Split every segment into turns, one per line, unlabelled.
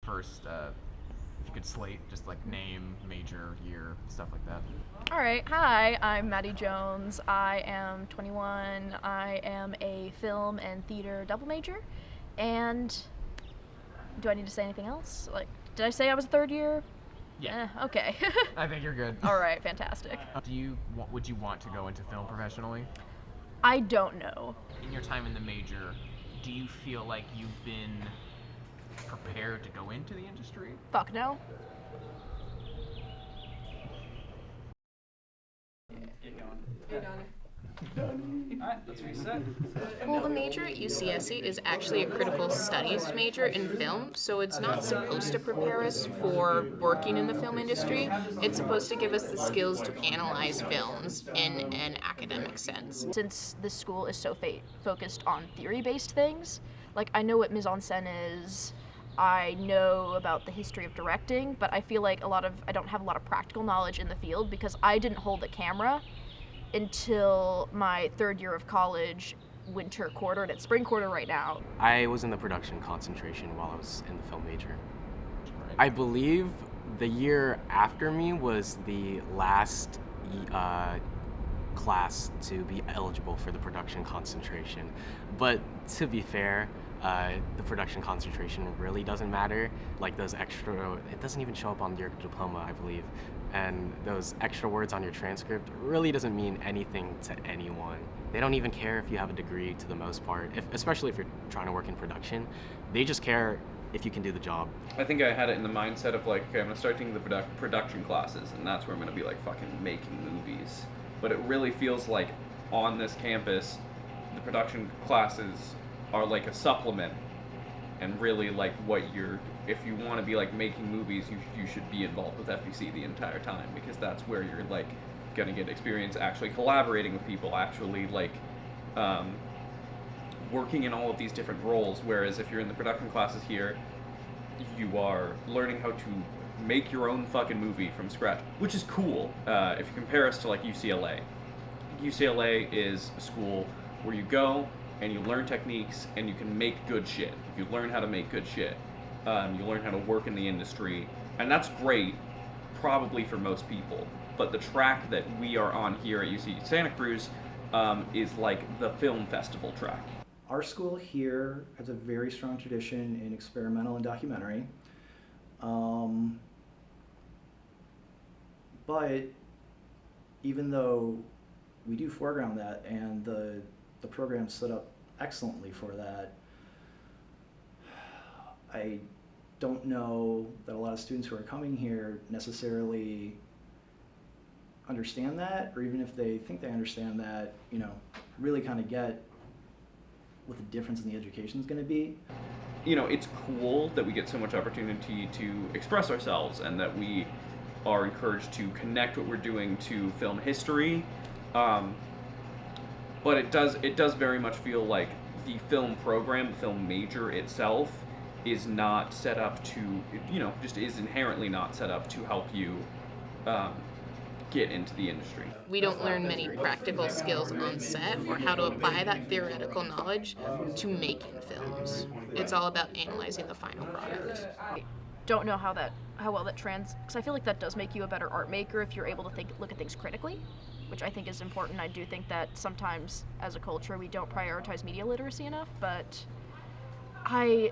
first, if you could slate, just like name, major, year, stuff like that.
All right. Hi, I'm Maddie Jones. I am 21. I am a film and theater double major. And do I need to say anything else? Like, did I say I was third year?
Yeah.
Okay.
I think you're good.
All right, fantastic.
Would you want to go into film professionally?
I don't know.
In your time in the major, do you feel like you've been prepared to go into the industry?
Fuck no.
Alright, let's reset.
Well, the major at UCSC is actually a critical studies major in film, so it's not supposed to prepare us for working in the film industry. It's supposed to give us the skills to analyze films in an academic sense.
Since this school is so focused on theory-based things, like I know what mise-en-scène is, I know about the history of directing, but I feel like I don't have a lot of practical knowledge in the field because I didn't hold a camera until my third year of college, winter quarter, and it's spring quarter right now.
I was in the production concentration while I was in the film major. I believe the year after me was the last class to be eligible for the production concentration. But to be fair, the production concentration really doesn't matter. Like those extra, it doesn't even show up on your diploma, I believe. And those extra words on your transcript really doesn't mean anything to anyone. They don't even care if you have a degree to the most part, especially if you're trying to work in production. They just care if you can do the job.
I think I had it in the mindset of like, okay, I'm gonna start taking the production classes, and that's where I'm gonna be like fucking making movies. But it really feels like on this campus, the production classes are like a supplement, and really like if you want to be like making movies, you should be involved with FBC the entire time, because that's where you're like gonna get experience actually collaborating with people, actually like working in all of these different roles. Whereas if you're in the production classes here, you are learning how to make your own fucking movie from scratch, which is cool. If you compare us to like UCLA, UCLA is a school where you go and you learn techniques and you can make good shit. You learn how to make good shit. You learn how to work in the industry, and that's great, probably for most people. But the track that we are on here at UC Santa Cruz is like the film festival track.
Our school here has a very strong tradition in experimental and documentary. But even though we do foreground that, and the program's set up excellently for that, I don't know that a lot of students who are coming here necessarily understand that, or even if they think they understand that, really kind of get what the difference in the education is going to be.
It's cool that we get so much opportunity to express ourselves, and that we are encouraged to connect what we're doing to film history. But it does very much feel like the film program, the film major itself, is not set up to, just is inherently not set up to help you get into the industry.
We don't learn many practical skills on set or how to apply that theoretical knowledge to making films. It's all about analyzing the final product.
I don't know how well that because I feel like that does make you a better art maker if you're able to look at things critically, which I think is important. I do think that sometimes as a culture we don't prioritize media literacy enough, but I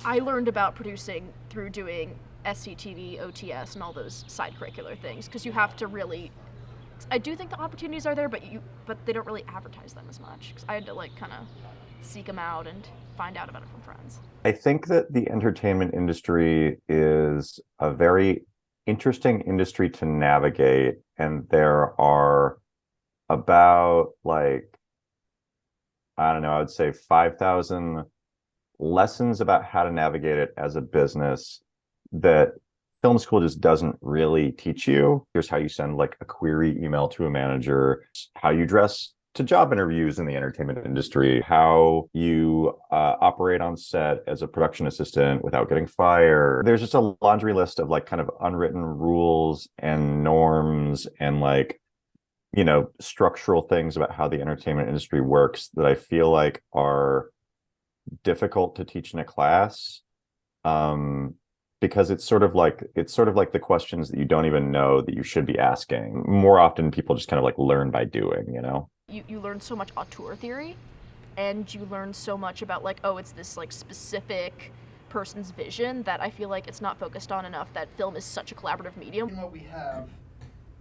learned about producing through doing SCTV, OTS, and all those side curricular things, because you have to really, I do think the opportunities are there, but they don't really advertise them as much, because I had to kind of seek them out and find out about it from friends.
I think that the entertainment industry is a very interesting industry to navigate, and there are about I don't know, I would say 5,000 lessons about how to navigate it as a business that film school just doesn't really teach you. Here's how you send a query email to a manager, how you dress to job interviews in the entertainment industry, how you operate on set as a production assistant without getting fired. There's just a laundry list of kind of unwritten rules and norms and structural things about how the entertainment industry works that I feel like are difficult to teach in a class. because it's sort of like the questions that you don't even know that you should be asking. More often, people just kind of like learn by doing, you know?
You learn so much auteur theory, and you learn so much about like, oh, it's this like specific person's vision that I feel like it's not focused on enough, that film is such a collaborative medium.
What we have.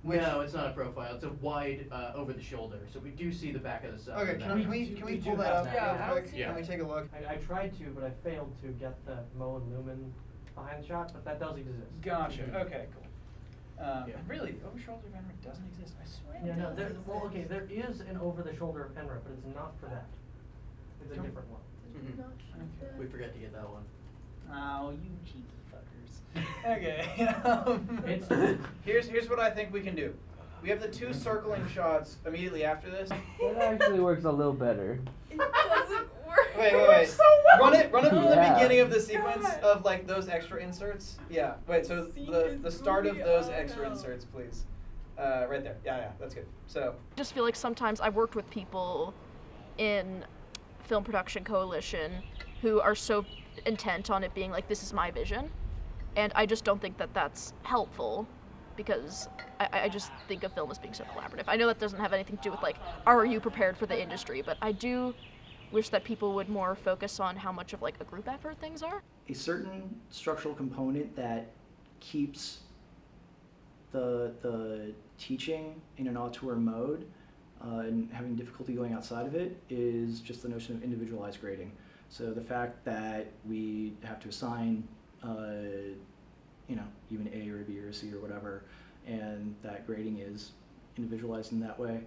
No, it's not a profile. It's a wide over the shoulder, so we do see the back of the sub.
Okay, can we pull that up real quick?
Yeah.
Can we take a look?
I tried to, but I failed to get the Mo and Lumen behind the shot, but that does exist.
Gotcha. Okay, cool. Really, over shoulder of Enric doesn't exist. I swear.
Yeah, no. There is an over the shoulder of Penrith, but it's not for that. It's a different one.
Okay.
We forget to get that one.
Oh, you cheeky fuckers. Okay. Here's what I think we can do. We have the two circling shots immediately after this.
It actually works a little better.
It doesn't work.
Wait.
So
Run it from
Yeah.
the beginning of the sequence of like those extra inserts. Yeah. Wait. So the start of those extra inserts, please. Right there. Yeah. That's good. So.
I just feel like sometimes I've worked with people in Film Production Coalition who are so intent on it being like, this is my vision, and I just don't think that that's helpful, because I just think of film as being so collaborative. I know that doesn't have anything to do with like, are you prepared for the industry, but I do wish that people would more focus on how much of like a group effort things are.
A certain structural component that keeps the teaching in an auteur mode and having difficulty going outside of it is just the notion of individualized grading. So the fact that we have to assign, even A or a B or a C or whatever, and that grading is individualized in that way,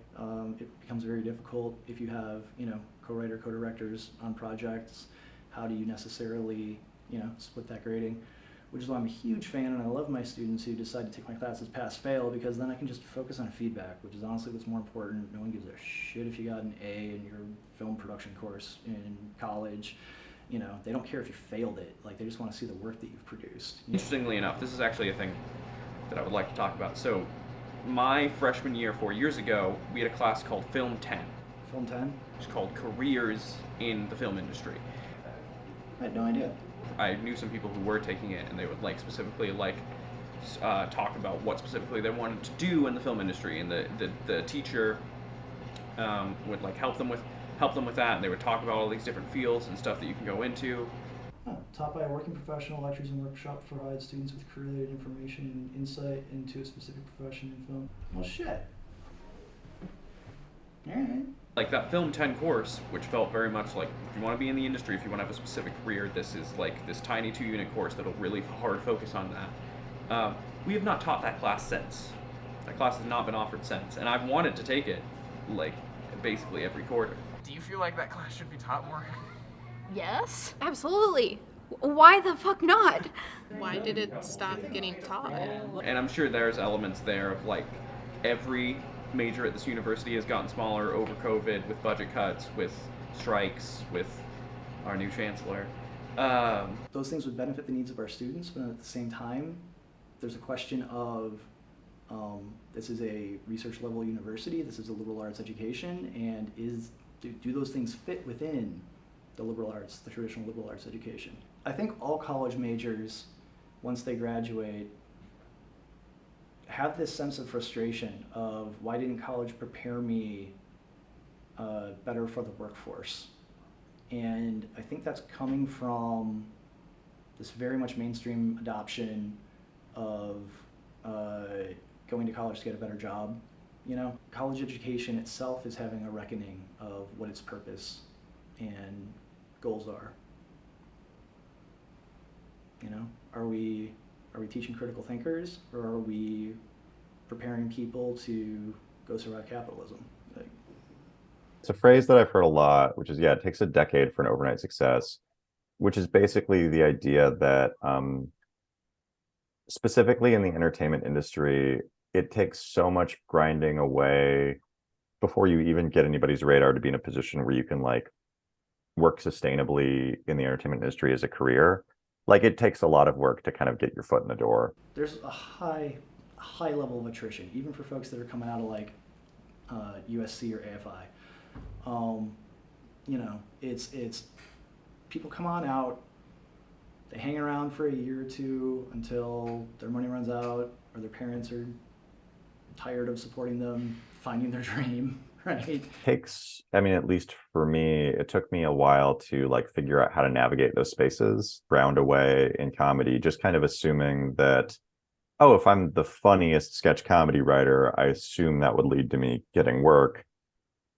it becomes very difficult if you have, co-writer, co-directors on projects. How do you necessarily, split that grading? Which is why I'm a huge fan, and I love my students who decide to take my classes pass-fail, because then I can just focus on feedback, which is honestly what's more important. No one gives a shit if you got an A in your film production course in college. They don't care if you failed it. Like, they just want to see the work that you've produced.
Interestingly enough, this is actually a thing that I would like to talk about. So, my freshman year, 4 years ago, we had a class called Film 10.
Film 10?
It's called Careers in the Film Industry.
I had no idea.
I knew some people who were taking it, and they would specifically talk about what specifically they wanted to do in the film industry, and the teacher would help them with that, and they would talk about all these different fields and stuff that you can go into.
Taught by a working professional, lectures and workshops provide students with career-related information and insight into a specific profession in film. Well, shit. Alright.
That Film 10 course, which felt very much like, if you want to be in the industry, if you want to have a specific career, this is this tiny 2-unit course that'll really hard focus on that. We have not taught that class since. That class has not been offered since, and I've wanted to take it, basically every quarter.
Do you feel like that class should be taught more?
Yes?
Absolutely. Why the fuck not?
Why did it stop getting taught?
And I'm sure there's elements there of every major at this university has gotten smaller over COVID, with budget cuts, with strikes, with our new chancellor.
Those things would benefit the needs of our students, but at the same time, there's a question of this is a research level university, this is a liberal arts education, and do those things fit within the liberal arts, the traditional liberal arts education? I think all college majors, once they graduate, have this sense of frustration of, why didn't college prepare me better for the workforce? And I think that's coming from this very much mainstream adoption of going to college to get a better job. College education itself is having a reckoning of what its purpose and goals are. Are we teaching critical thinkers, or are we preparing people to go survive capitalism?
It's a phrase that I've heard a lot, which is, it takes a decade for an overnight success, which is basically the idea that specifically in the entertainment industry, it takes so much grinding away before you even get anybody's radar to be in a position where you can work sustainably in the entertainment industry as a career. It takes a lot of work to kind of get your foot in the door.
There's a high level of attrition, even for folks that are coming out of USC or AFI. It's people come on out they hang around for a year or two until their money runs out or their parents are tired of supporting them, finding their dream, right?
Takes, I mean, at least for me, it took me a while to like figure out how to navigate those spaces, round away in comedy, just kind of assuming that, oh, if I'm the funniest sketch comedy writer, I assume that would lead to me getting work.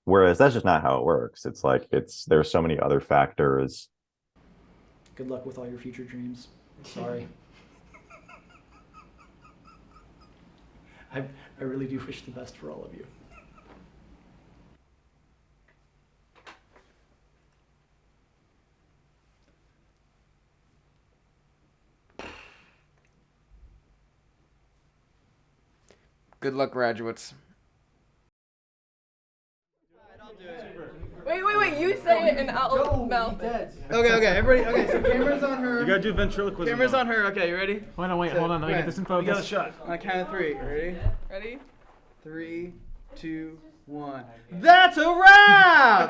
Whereas that's just not how it works. It's like there's so many other factors.
Good luck with all your future dreams. Sorry. I really do wish the best for all of you.
Good luck, graduates.
Wait, you say it and I'll mouth it.
Okay, everybody. Okay, so camera's on her.
You gotta do ventriloquism.
Camera's on her. Okay, you ready?
Hold on, wait, hold on. Let me get this in focus.
You got a shot. On a count of 3. Ready?
Ready?
3, 2, 1. That's a wrap!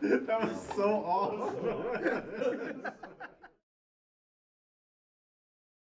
That was so awesome.